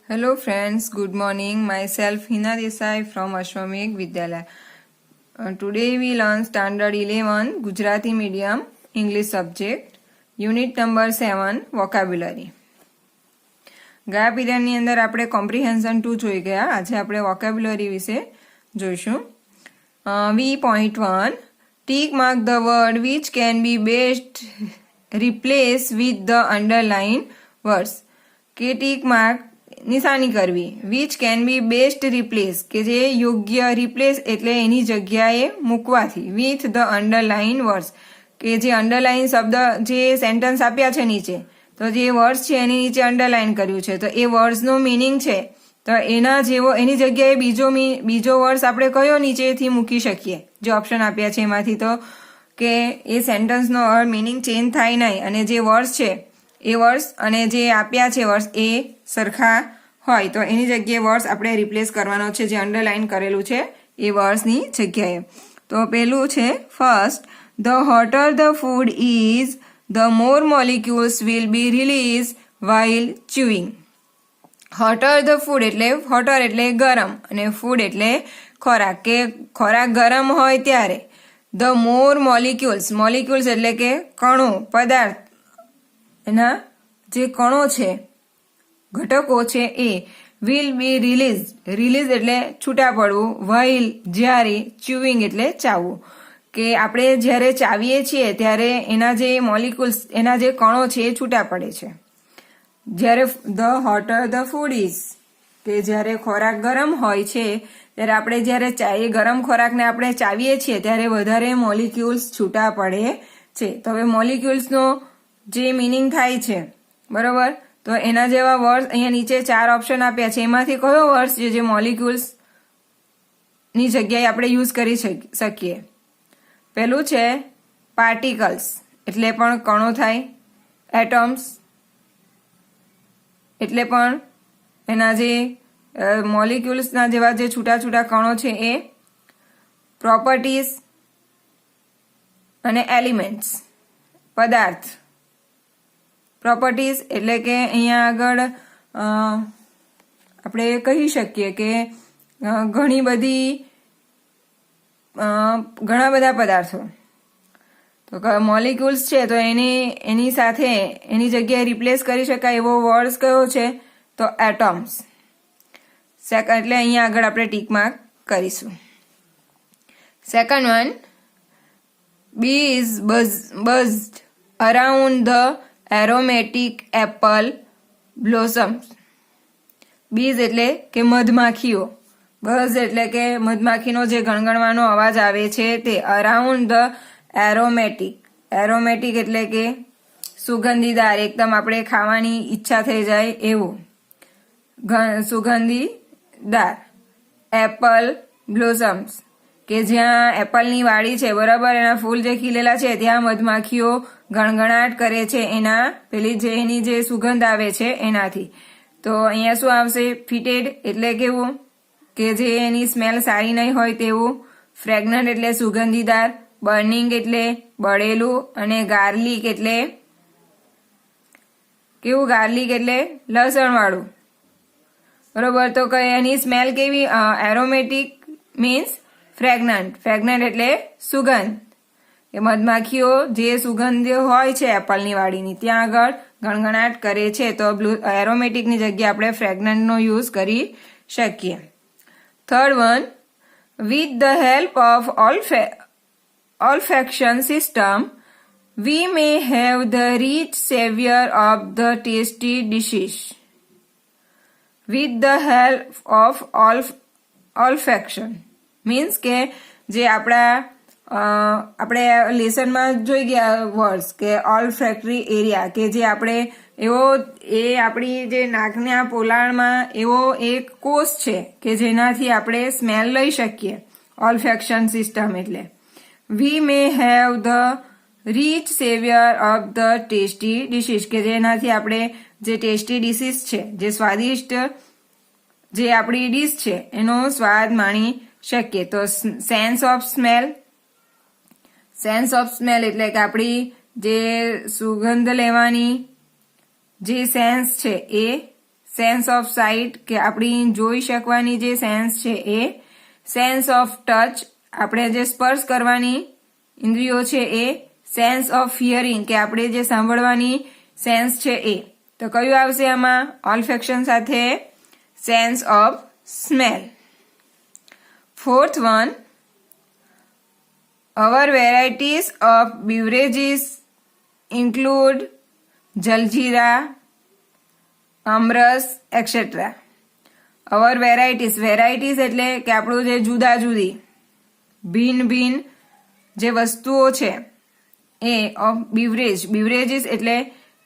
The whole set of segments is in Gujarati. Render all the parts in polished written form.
Hello friends, good morning. Myself Hina Desai from Ashwamegh Vidyalaya. Today we learn Standard 11 Gujarati Medium English subject, Unit number 7 Vocabulary. ગયા પીરિયડની અંદર આપણે કોમ્પ્રિહેન્શન 2 જોઈ ગયા. આજે આપણે વોકેબ્યુલરી વિશે જોઈશું. V.1 Tick mark the word which can be best replaced with the underlined words. કે ટીક માર્ક નિશાની કરવી. Which can be best replace કે જે યોગ્ય રિપ્લેસ એટલે એની જગ્યાએ મૂકવાથી વિથ ધ અંડરલાઇન વર્ડ્સ કે જે અંડરલાઇન શબ્દ જે સેન્ટેન્સ આપ્યા છે નીચે તો જે વર્ડ્સ છે એની નીચે અંડરલાઇન કર્યું છે તો એ વર્ડ્સનો મિનિંગ છે તો એના જેવો એની જગ્યાએ બીજો વર્ડ્સ આપણે કયો નીચેથી મૂકી શકીએ જે ઓપ્શન આપ્યા છે એમાંથી તો કે એ સેન્ટેન્સનો મિનિંગ ચેન્જ થાય નહીં અને જે વર્ડ્સ છે એ વર્ડ્સ અને જે આપ્યા છે વર્ડ્સ એ સરખા હોય તો એની જગ્યાએ વર્ડ્સ આપણે રિપ્લેસ કરવાનો છે જે અંડરલાઇન કરેલું છે એ વર્ડ્સની જગ્યાએ. તો પેલું છે first, the હોટર the food is the more molecules will be release while chewing. હોટર the food એટલે હોટર એટલે ગરમ અને ફૂડ એટલે ખોરાક કે ખોરાક ગરમ હોય ત્યારે ધ મોર મોલિક્યુલ્સ એટલે કે કણો પદાર્થ એના જે કણો છે ઘટકો છે એ વિલ બી રિલીઝ એટલે છૂટા પડવું વાઇલ જ્યારે ચ્યુઇંગ એટલે ચાવવું કે આપણે જ્યારે ચાવીએ છીએ ત્યારે એના જે મોલિક્યુલ્સ એના જે કણો છે એ છૂટા પડે છે. જ્યારે ધ હોટર ધ ફૂડ ઇઝ કે જ્યારે ખોરાક ગરમ હોય છે ત્યારે આપણે જ્યારે એ ગરમ ખોરાકને આપણે ચાવીએ છીએ ત્યારે વધારે મોલિક્યુલ્સ છૂટા પડે છે. તો હવે મોલિક્યુલ્સનો જે મિનિંગ થાય છે બરોબર તો એના જેવા વર્ડ્સ અહીંયા નીચે 4 ઓપ્શન આપ્યા છે એમાંથી કયો વર્ડ્સ જે મોલિક્યુલ્સ ની જગ્યાએ આપણે યુઝ કરી શકીએ. પહેલું છે પાર્ટિકલ્સ એટલે પણ કણો થાય, એટમ્સ એટલે પણ એના જે મોલિક્યુલ્સના જેવા જે છૂટા છૂટા કણો છે એ, પ્રોપર્ટીઝ અને એલિમેન્ટ્સ પદાર્થ. પ્રોપર્ટીઝ એટલે કે અહીંયા આગળ આપણે કહી શકીએ કે ઘણા બધા પદાર્થો તો મોલિક્યુલ્સ છે તો એની સાથે એની જગ્યાએ રિપ્લેસ કરી શકાય એવો વર્ડ્સ કયો છે તો એટમ્સ. એટલે અહીંયા આગળ આપણે ટીક માર્ક કરીશું. Second one, bee is buzzed around the aromatic apple blossoms. Bees એટલે કે મધમાખીઓ, બઝ એટલે કે મધમાખીનો જે ગણગણવાનો અવાજ આવે છે તે અરાઉન્ડ ધ એરોમેટિક એટલે કે સુગંધીદાર એકદમ આપણે ખાવાની ઈચ્છા થઈ જાય એવું સુગંધીદાર એપલ બ્લોસમ્સ કે જ્યાં એપલની વાડી છે બરાબર એના ફૂલ જે ખીલેલા છે ત્યાં મધમાખીઓ ગણગણાટ કરે છે એના પેલી જે એની જે સુગંધ આવે છે એનાથી. તો અહીંયા શું આવશે ફિટેડ એટલે કેવું કે જે એની સ્મેલ સારી નહીં હોય તેવું, ફ્રેગ્નન્ટ એટલે સુગંધીદાર, બર્નિંગ એટલે બળેલું અને ગાર્લિક એટલે કેવું ગાર્લિક એટલે લસણવાળું બરોબર. તો એની સ્મેલ કેવી એરોમેટિક મીન્સ ફ્રેગ્નન્ટ એટલે સુગંધ એ મધમાખીઓ જે સુગંધ હોય છે એપલની વાડીની ત્યાં આગળ ગણગણાટ કરે છે તો એરોમેટિકની જગ્યાએ આપણે ફ્રેગ્નન્ટનો યુઝ કરી શકીએ. Third one, with the help of olfaction system we may have the rich savior of the tasty dishes. With the help of olfaction means કે જે આપણે લેસનમાં જોઈ ગયા વર્ડ્સ કે ઓલ્ફેક્ટરી એરિયા કે જે આપણે આપણી જે નાકના પોલાણમાં એવો એક કોષ છે કે જેનાથી આપણે સ્મેલ લઈ શકીએ. ઓલ્ફેક્શન સિસ્ટમ એટલે we may have the rich savour of the tasty dishes કે જેનાથી આપણે જે ટેસ્ટી ડિશિસ છે જે સ્વાદિષ્ટ જે આપણી ડીશ છે એનો સ્વાદ માણી શકીએ. તો સેન્સ ઓફ સ્મેલ એટલે કે આપણી જે સુગંધ લેવાની જે સેન્સ છે એ સેન્સ ઓફ સાઇટ કે આપણી જોઈ શકવાની જે સેન્સ છે એ, સેન્સ ઓફ ટચ આપણે જે સ્પર્શ કરવાની ઇન્દ્રિયો છે એ, સેન્સ ઓફ હિયરિંગ કે આપણે જે સાંભળવાની સેન્સ છે એ. તો કયું આવશે આમાં ઓલ્ફેક્શન સાથે? Sense of smell. Fourth one, our varieties of beverages include jaljeera, amras, etc. our varieties એટલે કે આપણું જે જુદા જુદી ભિન્ન ભિન્ન જે વસ્તુઓ છે એ ઓફ બિવરેજીસ એટલે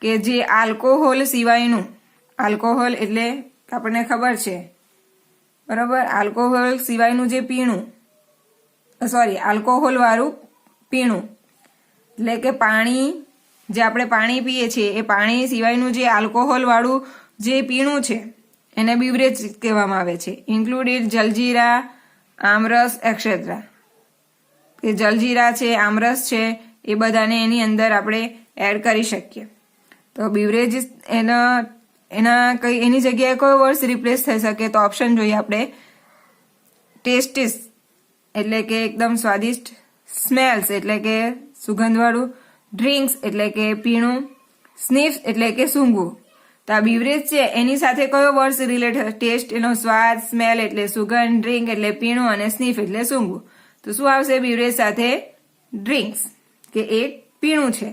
કે જે આલ્કોહોલ સિવાયનું, આલ્કોહોલ એટલે આપણને ખબર છે બરાબર, આલ્કોહોલ સિવાયનું જે પીણું, આલ્કોહોલ વાળું પીણું એટલે કે પાણી, જે આપણે પાણી પીએ છીએ એ પાણી સિવાયનું જે આલ્કોહોલ વાળું જે પીણું છે એને બીવરેજ કહેવામાં આવે છે. Included jaljeera, aamras et cetera. કે જલજીરા છે, આમરસ છે, એ બધાને એની અંદર આપણે એડ કરી શકીએ. તો બીવરેજીસ એની જગ્યાએ કયો વર્ડ રિપ્લેસ થઈ શકે? તો ઓપ્શન જોઈએ આપણે. ટેસ્ટીસ એટલે કે એકદમ સ્વાદિષ્ટ, સ્મેલ્સ એટલે કે સુગંધવાળું, ડ્રિંક્સ એટલે કે પીણું, સ્નીફ્સ એટલે કે સૂંઘવું. તો આ બીવરેજ છે એની સાથે કયો વર્ડ રિલેટ? ટેસ્ટ એનો સ્વાદ, સ્મેલ એટલે સુગંધ, ડ્રિંક એટલે પીણું અને સ્નીફ એટલે સૂંઘવું. તો શું આવશે બીવરેજ સાથે? ડ્રિંક્સ કે એક પીણું છે.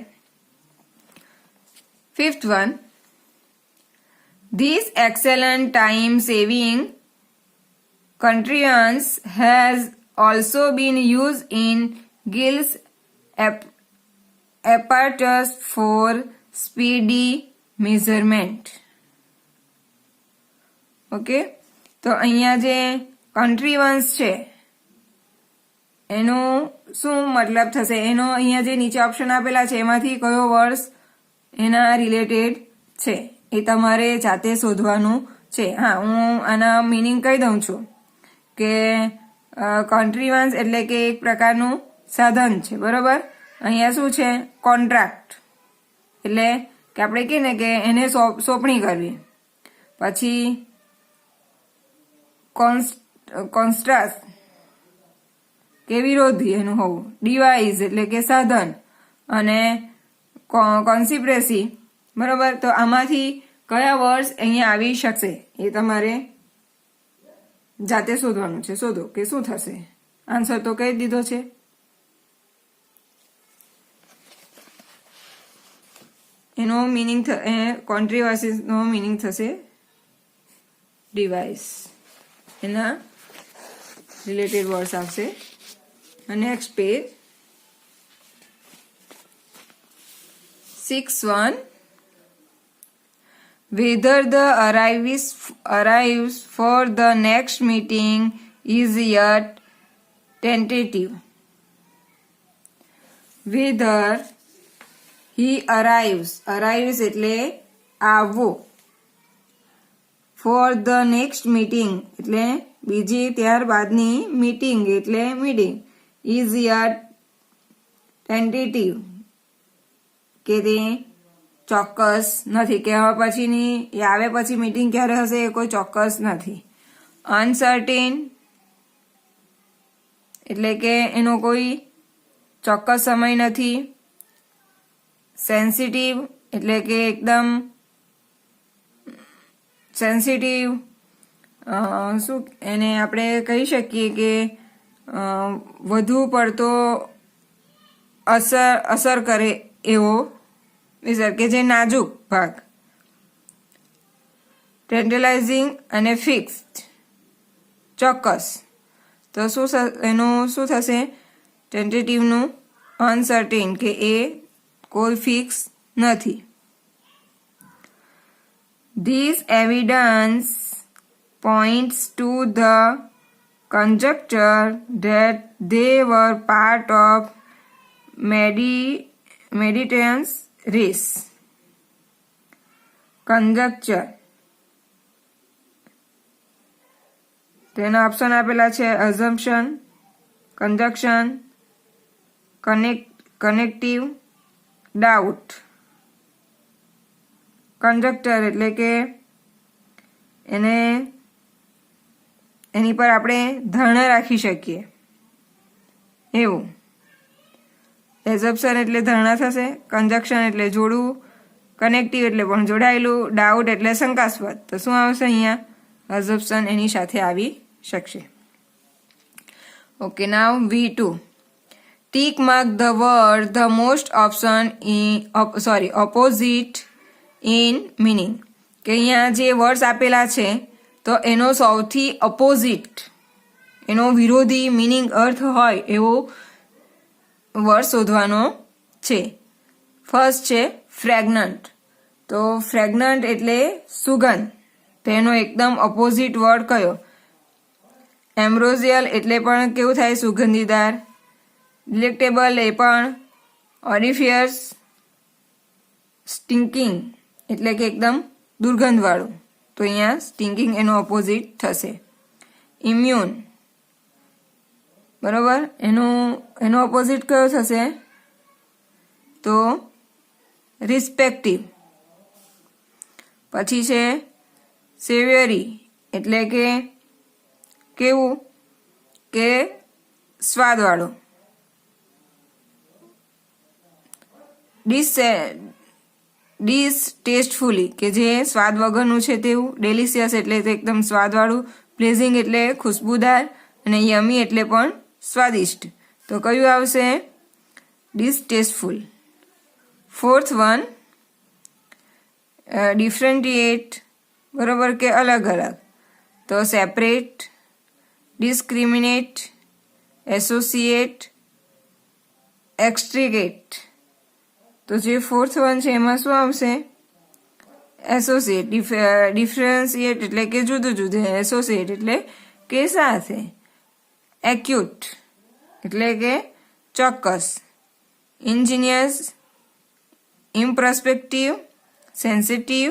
Fifth one, this excellent time saving contrivance has also been used in Gill's apparatus for speedy measurement. Okay, તો અહીંયા જે કન્ટ્રીવન્સ છે એનો શું મતલબ થશે? એનો અહીંયા જે નીચે ઓપ્શન આપેલા છે એમાંથી કયો વર્ડ એના રિલેટેડ છે એ તમારે જાતે શોધવાનું છે. હા, હું આના મિનિંગ કહી દઉં છું કે કોન્ટ્રીવન્સ એટલે કે એક પ્રકારનું સાધન છે બરોબર. અહીંયા શું છે? કોન્ટ્રાક્ટ એટલે કે આપણે કહીએ ને કે એને સોંપણી કરવી. પછી કોન્સ્ટ્રાસ્ટ કે વિરોધી એનું હોવું. ડિવાઇસ એટલે કે સાધન. અને કોન્સ્પિરસી બરોબર. તો આમાંથી કયા વર્ડ્સ અહીંયા આવી શકશે એ તમારે જાતે શોધવાનું છે. શોધો કે શું થશે. આન્સર તો કહી દીધો છે. એનો મિનિંગ કોન્ટ્રીવર્સીનો મિનિંગ થશે ડિવાઇસ. એના રિલેટેડ વર્ડ્સ આવશે. Next page 6.1, whether the arrives for the next meeting is yet tentative. Whether he arrives એટલે આવવો, for the next meeting એટલે બીજી ત્યારબાદની મીટિંગ એટલે મીટિંગ, is yet tentative કે તે ચોક્કસ નથી, કે હવે પછીની એ આવે પછી મીટિંગ ક્યારે હશે એ કોઈ ચોક્કસ નથી. અનસર્ટેન એટલે કે એનો કોઈ ચોક્કસ સમય નથી. સેન્સિટિવ એટલે કે એકદમ સેન્સિટિવ, શું એને આપણે કહી શકીએ કે વધુ પડતો અસર કરે એવો વિઝર કે જે નાજુક ભાગ. ટેન્ટલાઇઝિંગ અને ફિક્સ્ડ ચોક્કસ. તો એનું શું થશે? ટેન્ટેટિવનું અનસર્ટેન કે એ કોઈ ફિક્સ નથી. This evidence points to the conjecture that they were part of Mediterranean race. Conjecture તેના ઓપ્શન આપેલા છે assumption, conjunction, connective, doubt. Conjecture એટલે કે એની પર આપણે ધારણા રાખી શકીએ એવું. એઝપ્શન એટલે ધારણા થશે, કંજક્શન એટલે જોડવું, કનેક્ટિવ એટલે પણ જોડાયેલું, ડાઉટ એટલે શંકાસ્પદ. તો શું આવશે અહીંયા? એઝપ્શન એની સાથે આવી શકશે. Okay, now V2. Tick mark the word the most opposite in meaning. કે અહીંયા જે વર્ડ્સ આપેલા છે તો એનો સૌથી ઓપોઝિટ, એનો વિરોધી મિનિંગ અર્થ હોય એવો વર્ડ શોધવાનો છે. ફર્સ્ટ છે ફ્રેગ્નન્ટ. તો ફ્રેગ્નન્ટ એટલે સુગંધ, તો એનો એકદમ ઓપોઝિટ વર્ડ કયો? એમ્બ્રોઝિયલ એટલે પણ કેવું થાય? સુગંધીદાર. ડિલેક્ટેબલ એ પણ ઓડિફિયસ. સ્ટિંકિંગ એટલે કે એકદમ દુર્ગંધવાળું, તો અહીંયા સ્ટિંકિંગ એનો ઓપોઝિટ થશે. ઇમ્યુન, બરોબર, એનો ઓપોઝિટ કયો થશે? તો રિસ્પેક્ટિવ. પછી છે સેવિયરી એટલે કે કેવું? કે સ્વાદવાળું. ડિસટેસ્ટફુલી કે જે સ્વાદ વગરનું છે તેવું. ડેલિશિયસ એટલે એકદમ સ્વાદવાળું. પ્લેઝિંગ એટલે ખુશ્બુદાર. અને યમી એટલે પણ સ્વાદિષ્ટ. તો કયું આવશે? ડિસટેસ્ટફુલ. ફોર્થ વન ડિફરન્ટિએટ, બરોબર, કે અલગ અલગ. તો સેપરેટ, ડિસ્ક્રિમિનેટ, એસોસિએટ, એક્સ્ટ્રીગેટ. તો જે ફોર્થ વન છે એમાં શું આવશે? એસોસિએટ. ડિફરન્શિએટ એટલે કે જુદું જુદું. એસોસિએટ એટલે કે સાથે. એક્યુટ એટલે કે ચોક્કસ. ઇન્જિનિયસ, ઇમ્પર્સ્પેક્ટિવ, સેન્સિટિવ,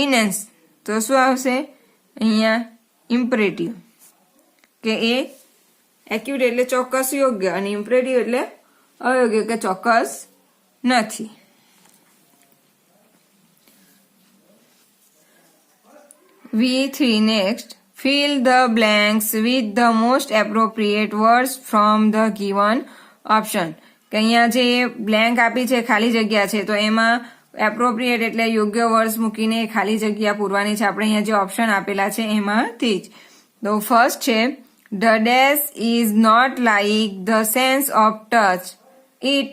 ઇનેન્સ. તો શું આવશે અહીંયા? ઇમ્પરેટિવ. કે એ એક્યુટ એટલે ચોક્કસ યોગ્ય, અને ઇમ્પરેટિવ એટલે અયોગ્ય કે ચોક્કસ નથી. V3 next. Fill the blanks with the most appropriate words from the given option. કે અહીંયા જે બ્લેન્ક આપી છે, ખાલી જગ્યા છે, તો એમાં એપ્રોપ્રિએટ એટલે યોગ્ય વર્ડ્સ મૂકીને ખાલી જગ્યા પૂરવાની છે. આપણે અહીંયા જે ઓપ્શન આપેલા છે એમાંથી જ. તો ફર્સ્ટ છે the dash is not like the sense of touch. It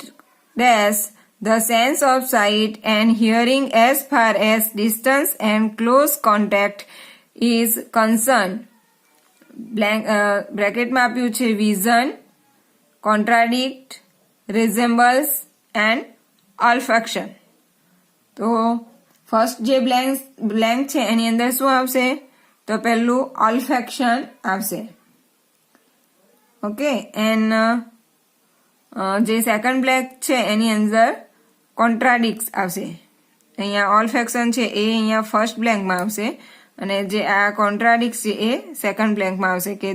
dash the sense of sight and hearing as far as distance and close contact is concerned. બ્રેકેટમાં આપ્યું છે vision, contradict, resembles and olfaction. તો ફર્સ્ટ જે બ્લેન્ક છે એની અંદર શું આવશે? તો પહેલું olfaction આવશે. ઓકે, એન્ડ જે સેકન્ડ બ્લેન્ક છે એની અંદર કોન્ટ્રાડિક્ટ આવશે. અહીંયા olfaction છે એ અહીંયા ફર્સ્ટ બ્લેન્કમાં આવશે, અને જે આ કોન્ટ્રાડિક્ટ છે એ સેકન્ડ બ્લેન્કમાં આવશે. કે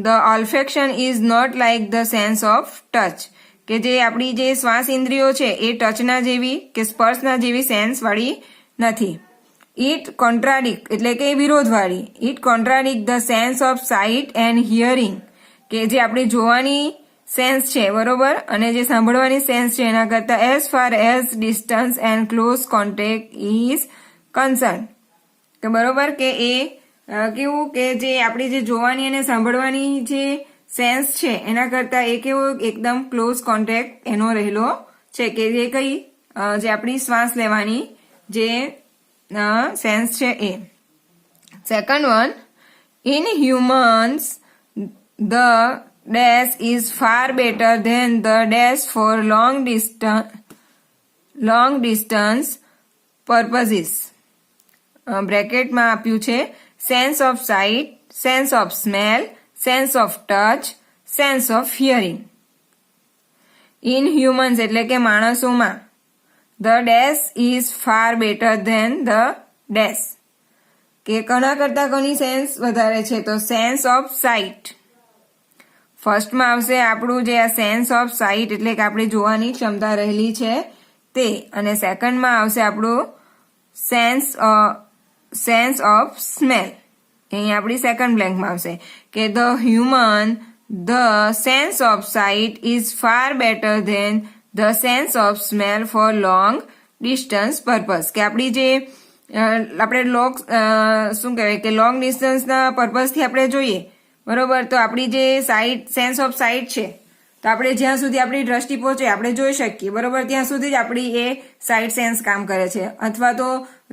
the olfaction is not like the sense of touch. કે જે આપણી જે શ્વાસ ઇન્દ્રિયો છે એ ટચના જેવી કે સ્પર્શના જેવી સેન્સ વાળી નથી. ઇટ કોન્ટ્રાડિક્ટ એટલે કે વિરોધવાળી. It contradict the sense of sight and hearing. કે જે આપણી જોવાની સેન્સ છે, બરોબર, અને જે સાંભળવાની સેન્સ છે એના કરતા as far as distance and close contact is concern. કે બરોબર, કે એ કેવું કે જે આપણી જે જોવાની અને સાંભળવાની જે સેન્સ છે એના કરતા એ કેવો એકદમ ક્લોઝ કોન્ટેક્ટ એનો રહેલો છે. કે જે કઈ જે આપણી શ્વાસ લેવાની જે સેન્સ છે એ. Second one, in humans the dash is far better than the dash for long distance purposes. બ્રેકેટમાં આપ્યું છે sense of sight, sense of smell, sense of touch, sense of hearing. In humans એટલે કે માણસોમાં the dash is far better than the dash. કે કોના કરતા કોની સેન્સ વધારે છે? તો સેન્સ ઓફ સાઇટ. ફર્સ્ટમાં આવશે આપણું જે આ સેન્સ ઓફ સાઇટ એટલે કે આપણે જોવાની ક્ષમતા રહેલી છે તે, અને સેકન્ડમાં આવશે આપણું સેન્સ ઓફ સ્મેલ. અહીં આપણી સેકન્ડ બ્લેન્કમાં આવશે કે the sense of sight is far better than the sense of smell for long distance purpose. કે આપણી જે આપણે શું કહેવાય કે લોંગ ડિસ્ટન્સના પર્પઝથી આપણે જોઈએ બરોબર, તો આપણી જે સેન્સ ઓફ સાઇટ છે તો આપણે જ્યાં સુધી આપણી દ્રષ્ટિ પહોંચે આપણે જોઈ શકીએ બરોબર, ત્યાં સુધી જ આપણી એ સાઇટ સેન્સ કામ કરે છે. અથવા તો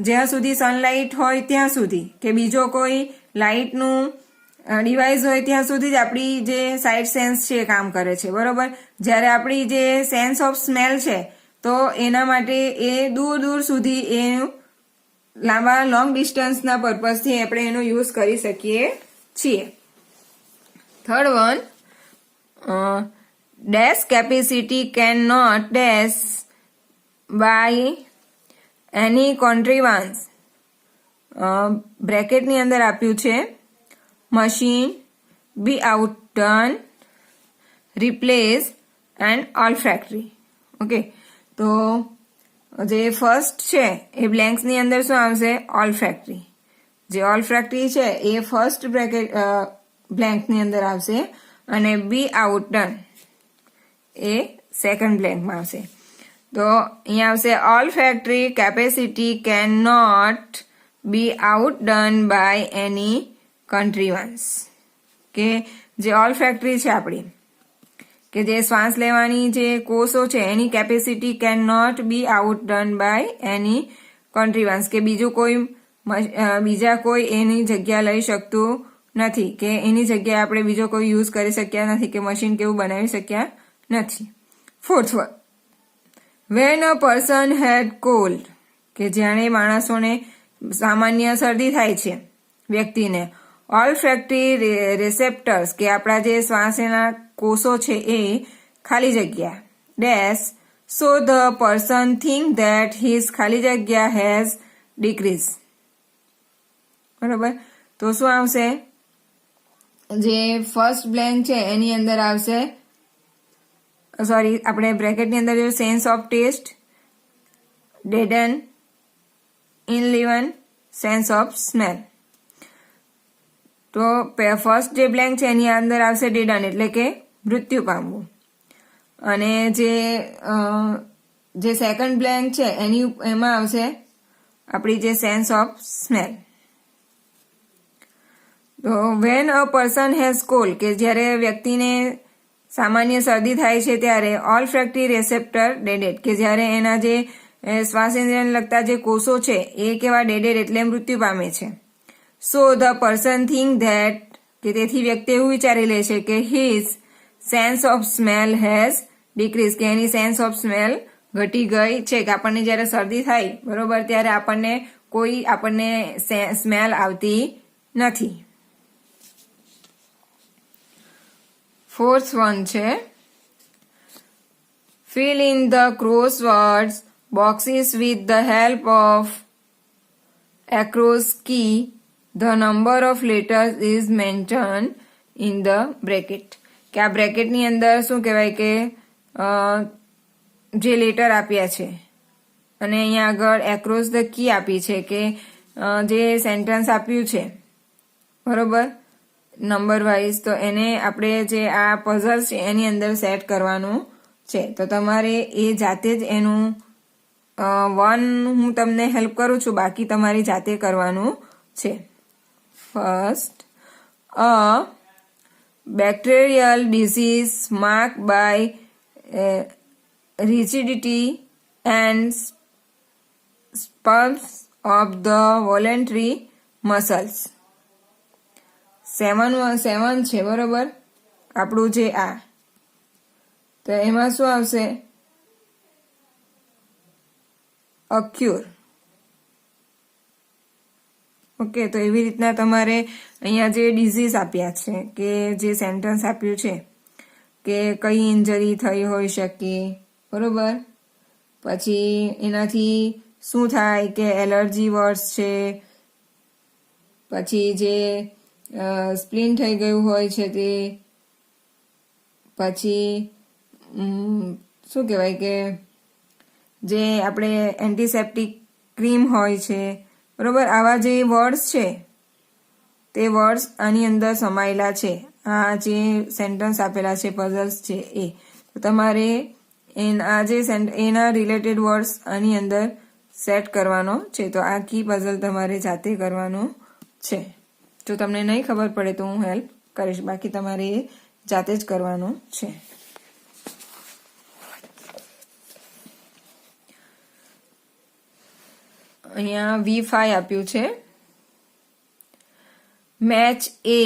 જ્યાં સુધી સનલાઇટ હોય ત્યાં સુધી કે બીજો કોઈ લાઇટનું ડિવાઇસ હોય ત્યાં સુધી જ આપણી જે સાઇટ સેન્સ છે એ કામ કરે છે બરોબર. જ્યારે આપણી જે સેન્સ ઓફ સ્મેલ છે તો એના માટે એ દૂર દૂર સુધી એ લોંગ ડિસ્ટન્સના પર્પઝથી આપણે એનો યુઝ કરી શકીએ છીએ. Third one, dash capacity can not dash by any contrivance. બ્રેકેટની અંદર આપ્યું છે machine, be outdone, replace and olfactory. Okay, તો જે ફર્સ્ટ છે એ બ્લેન્ક્સની અંદર શું આવશે? ઓલ્ફેક્ટરી. જે ઓલ્ફેક્ટરી છે એ ફર્સ્ટ બ્લેન્કની અંદર આવશે અને બી આઉટડન એ સેકન્ડ બ્લેન્કમાં આવશે. તો અહીંયા આવશે olfactory capacity can not be outdone by any contrivance. કે જે ઓલ્ફેક્ટરી છે આપણી કે જે શ્વાસ લેવાની જે કોષો છે એની capacity can not be outdone by any contrivance. કે બીજા કોઈ એની જગ્યા લઈ શકતું નથી કે એની જગ્યાએ આપણે બીજો કોઈ યુઝ કરી શક્યા નથી કે મશીન કેવું બનાવી શક્યા નથી. Fourth one, when a person had cold. કે જ્યારે માણસોને સામાન્ય શરદી થાય છે વ્યક્તિને, ઓલ્ફેક્ટરી રિસેપ્ટર્સ કે આપણા જે શ્વાસના કોષો છે એ ખાલી જગ્યા dash so the person think that his ખાલી જગ્યા હેઝ ડિક્રીઝ. બરોબર, તો શું આવશે? જે ફર્સ્ટ બ્લેન્ક છે એની અંદર આવશે, સોરી આપણે બ્રેકેટની અંદર જો sense of taste, deaden, enliven, sense of smell. તો ફર્સ્ટ જે બ્લેન્ક છે એની અંદર આવશે ડેડન એટલે કે મૃત્યુ પામવું. અને જે સેકન્ડ બ્લેન્ક છે એમાં આવશે આપણી જે સેન્સ ઓફ સ્મેલ. તો van a person has cold કે જ્યારે વ્યક્તિને સામાન્ય શરદી થાય છે ત્યારે ઓલ્ફેક્ટરી રિસેપ્ટર ડેડેડ કે જ્યારે એના જે શ્વાસેન્દ્રિયને લગતા જે કોષો છે એ કેવા ડેડેડ એટલે મૃત્યુ પામે છે. સો ધ પર્સન થિંક ધેટ કે તેથી વ્યક્તિ એવું વિચારી લે છે કે his sense of smell has decrease કે એની સેન્સ ઓફ સ્મેલ ઘટી ગઈ છે. કે આપણને જ્યારે શરદી થાય બરોબર ત્યારે આપણને સ્મેલ આવતી નથી. ફોર્થ વન છે fill in the crosswords boxes with the help of across key. The number of letters is mentioned in the bracket. કે આ બ્રેકેટની અંદર શું કહેવાય કે જે લેટર આપ્યા છે અને અહીંયા આગળ એક્રોસ ધ કી આપી છે કે જે સેન્ટેન્સ આપ્યું છે બરોબર નંબર વાઇઝ, તો એને આપણે જે આ પઝલ છે એની અંદર સેટ કરવાનું છે. તો તમારે એ જાતે જ એનું હું તમને હેલ્પ કરું છું, બાકી તમારી જાતે કરવાનું છે. First, a bacterial disease marked by rigidity and spasms of the voluntary muscles. 7 છે બરોબર આપણું જે આ, તો એમાં શું આવશે? અક્યુર. ઓકે, તો એવી રીતના તમારે અહીંયા જે ડિઝીઝ આપ્યા છે કે જે સેન્ટેન્સ આપ્યું છે કે કઈ ઇન્જરી થઈ હોઈ શકે બરોબર, પછી એનાથી શું થાય કે એલર્જી વર્ડ્સ છે, પછી જે સ્પ્લિન થઈ ગયું હોય છે તે, પછી શું કહેવાય કે જે આપણે એન્ટિસેપ્ટિક ક્રીમ હોય છે, બરોબર. આવા જે વર્ડ્સ છે તે વર્ડ્સ આની અંદર સમાયેલા છે. આ જે સેન્ટેન્સ આપેલા છે, પઝલ્સ છે એ, તો તમારે એના રિલેટેડ વર્ડ્સ આની અંદર સેટ કરવાનો છે. તો આ કી પઝલ તમારે જાતે કરવાનો છે. જો તમને નહીં ખબર પડે તો હું હેલ્પ કરીશ, બાકી તમારે એ જાતે જ કરવાનું છે. અહીંયા V5 આપ્યું છે. Match A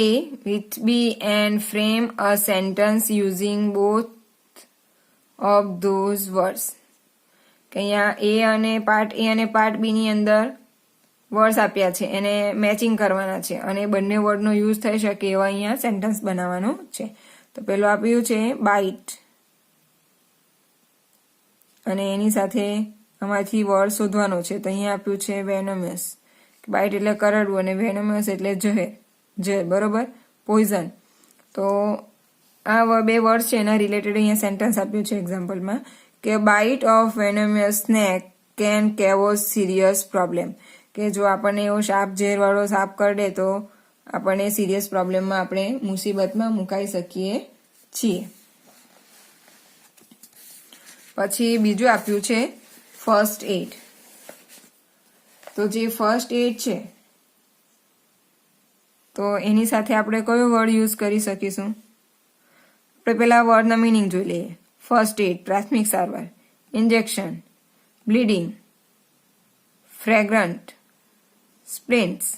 with B and frame a sentence using both of those words. કે અહીંયા પાર્ટ A અને પાર્ટ B ની અંદર વર્ડ્સ આપ્યા છે, એને મેચિંગ કરવાના છે અને બંને વર્ડનો યુઝ થઈ શકે એવા અહીંયા સેન્ટેન્સ બનાવવાનો છે. તો પેલું આપ્યું છે બાઇટ, અને એની સાથે આમાંથી વર્ડ શોધવાનો છે. તો અહીંયા આપ્યું છે વેનમસ. બાઇટ એટલે કરડવું અને વેનમસ એટલે ઝેર, બરોબર, પોઈઝન. તો આ બે વર્ડ છે એના રિલેટેડ અહીંયા સેન્ટેન્સ આપ્યું છે એક્ઝામ્પલમાં કે bite of venomous snake can cause serious problem. કે જો આપણને એવો ઝેરવાળો સાપ કરડે તો આપણને સિરિયસ પ્રોબ્લેમમાં આપણે મુસીબતમાં મુકાઈ શકીએ છીએ. પછી બીજું આપ્યું છે ફર્સ્ટ એડ. તો જે ફર્સ્ટ એડ છે તો એની સાથે આપણે કયો વર્ડ યુઝ કરી શકીશું? આપણે પેલા વર્ડના મિનિંગ જોઈ લઈએ. ફર્સ્ટ એડ પ્રાથમિક સારવાર, ઇન્જેક્શન, બ્લીડિંગ, ફ્રેગ્રન્ટ, સ્પ્લિન્ટ્સ.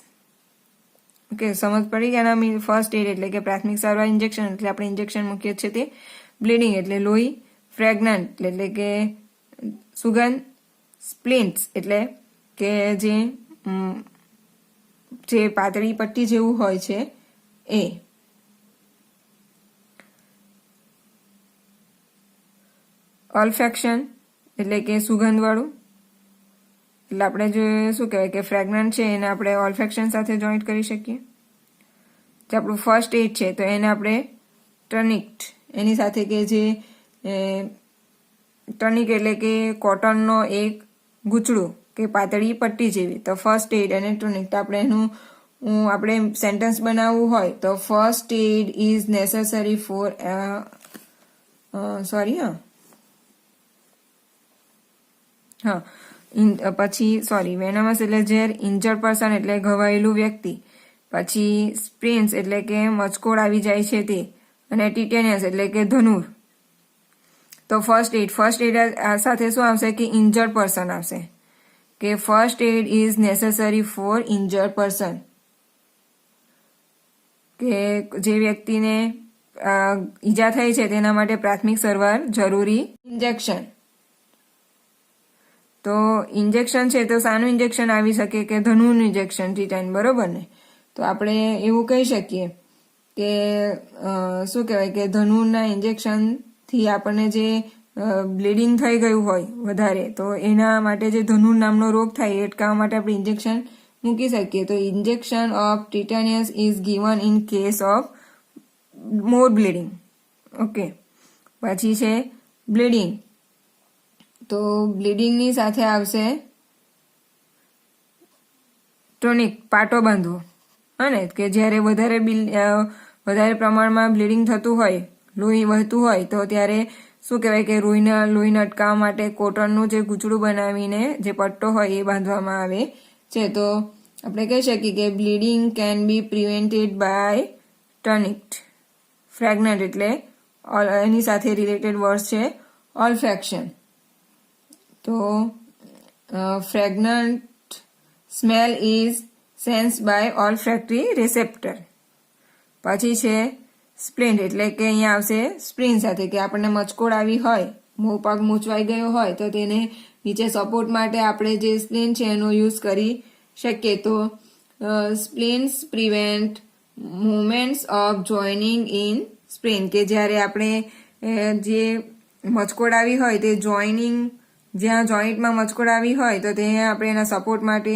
ઓકે, સમજ પડી ગયા? ફર્સ્ટ એડ એટલે કે પ્રાથમિક સારવાર, ઇન્જેક્શન એટલે આપણે ઇન્જેક્શન મૂકીએ છીએ તે, બ્લીડિંગ એટલે લોહી, ફ્રેગ્રન્ટ એટલે કે સુગંધ, સ્પ્લિન્ટ્સ એટલે કે જે પાતળી પટ્ટી જેવું હોય છે એ. ઓલ્ફેક્શન એટલે કે સુગંધવાળું, એટલે આપણે જે શું કહેવાય કે ફ્રેગ્રન્ટ છે એને આપણે ઓલ્ફેક્શન સાથે જોઈન્ટ કરી શકીએ. જે આપણું ફર્સ્ટ એડ છે તો એને આપણે ટનિક, એની સાથે કે જે ટનિક એટલે કે કોટનનો એક ગૂંચળું કે પાતળી પટ્ટી જેવી. તો ફર્સ્ટ એડ અને ટનિક. તો આપણે સેન્ટેન્સ બનાવવું હોય તો first aid is necessary four પછી વેનમસ એટલે ઝેર, ઇન્જર્ડ પર્સન એટલે ઘવાયેલું વ્યક્તિ, પછી સ્પ્લિન્ટ્સ એટલે કે મચકોડ આવી જાય છે તે, અને ટિટેનિયસ એટલે કે ધનુર. તો ફર્સ્ટ એડ સાથે શું આવશે કે ઇન્જર્ડ પર્સન આવશે, કે first aid is necessary four injured person, કે જે વ્યક્તિને ઈજા થઈ છે તેના માટે પ્રાથમિક સારવાર જરૂરી. ઇન્જેક્શન, તો ઇન્જેક્શન છે તો શાનું ઇન્જેક્શન આવી શકે કે ધનુનું ઇન્જેક્શન, ટીટાઇન, બરોબર ને. તો આપણે એવું કહી શકીએ કે શું કહેવાય કે ધનુના ઇન્જેક્શનથી આપણને જે બ્લીડિંગ થઈ ગયું હોય વધારે, તો એના માટે જે ધનુર નામનો રોગ થાય એ અટકાવવા માટે આપણે ઇન્જેક્શન મૂકી શકીએ. તો injection of tetanus is given in case of more bleeding. Okay, પછી છે બ્લીડિંગ. તો બ્લીડિંગની સાથે આવશે ટોનિક, પાટો બાંધવો, અને કે જ્યારે વધારે પ્રમાણમાં બ્લીડિંગ થતું હોય, લોહી વહેતું હોય, તો ત્યારે શું કહેવાય કે લોહીને અટકાવવા માટે કોટનનું જે ગૂંચળું બનાવીને જે પટ્ટો હોય એ બાંધવામાં આવે છે. તો આપણે કહી શકીએ કે bleeding can be prevented by tonic. Fragrant એટલે એની સાથે રિલેટેડ વર્ડ છે ઓલ્ફેક્શન. તો fragrant smell is sense by olfactory receptor. પછી છે સ્પ્લિન્ટ એટલે કે અહીંયા આવશે સ્પ્રિન સાથે, કે આપણને મચકોડ આવી હોય, પગ મૂંચવાઈ ગયો હોય તો તેને નીચે સપોર્ટ માટે આપણે જે સ્પ્લિન છે એનો યુઝ કરી શકીએ. તો splints prevent movements of joining in sprain, કે જ્યારે આપણે જે મચકોડ આવી હોય તે જ્યાં જોઈન્ટમાં મચકોડ આવી હોય તો ત્યાં આપણે એના સપોર્ટ માટે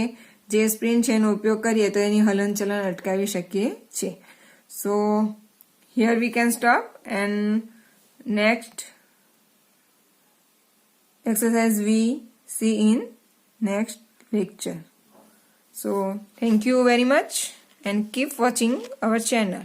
જે સ્પ્રિન છે એનો ઉપયોગ કરીએ તો એની હલનચલન અટકાવી શકીએ છીએ. સો here we can stop, and next exercise we see in next lecture. So thank you very much and keep watching our channel.